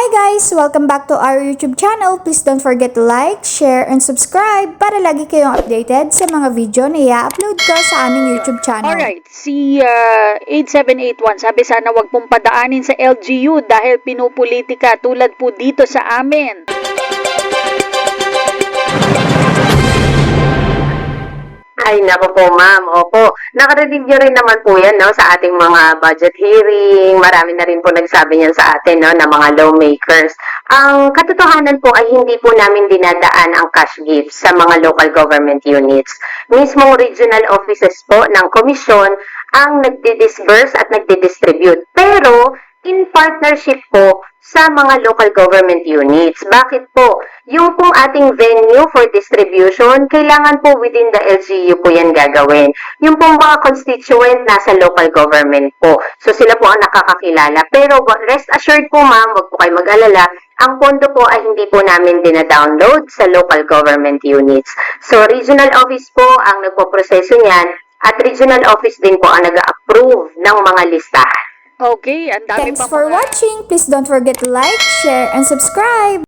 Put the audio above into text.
Hi guys! Welcome back to our YouTube channel. Please don't forget to like, share, and subscribe para lagi kayong updated sa mga video na i-upload ko sa aming YouTube channel. Alright, si 8781 sabi sana wag pong padaanin sa LGU dahil pinupolitika tulad po dito sa amin. Ay, naku po ma'am, opo. Nakarinig niyo rin naman po yan no, sa ating mga budget hearing. Marami na rin po nagsabi niyan sa atin no, na mga lawmakers. Ang katotohanan po ay hindi po namin dinadaan ang cash gifts sa mga local government units. Mismong regional offices po ng komisyon ang nagdi-disburse at nagdi-distribute. Pero in partnership po sa mga local government units. Bakit po? Yung pong ating venue for distribution, kailangan po within the LGU po yan gagawin. Yung pong mga constituent nasa local government po. So sila po ang nakakakilala. Pero rest assured po ma'am, wag po kayo mag-alala, ang pondo po ay hindi po namin dina-download sa local government units. So regional office po ang nagpo-proseso niyan at regional office din po ang nag-approve ng mga listahan. Okay, ang dami Thanks pa for mga... watching. Please don't forget to like, share, and subscribe.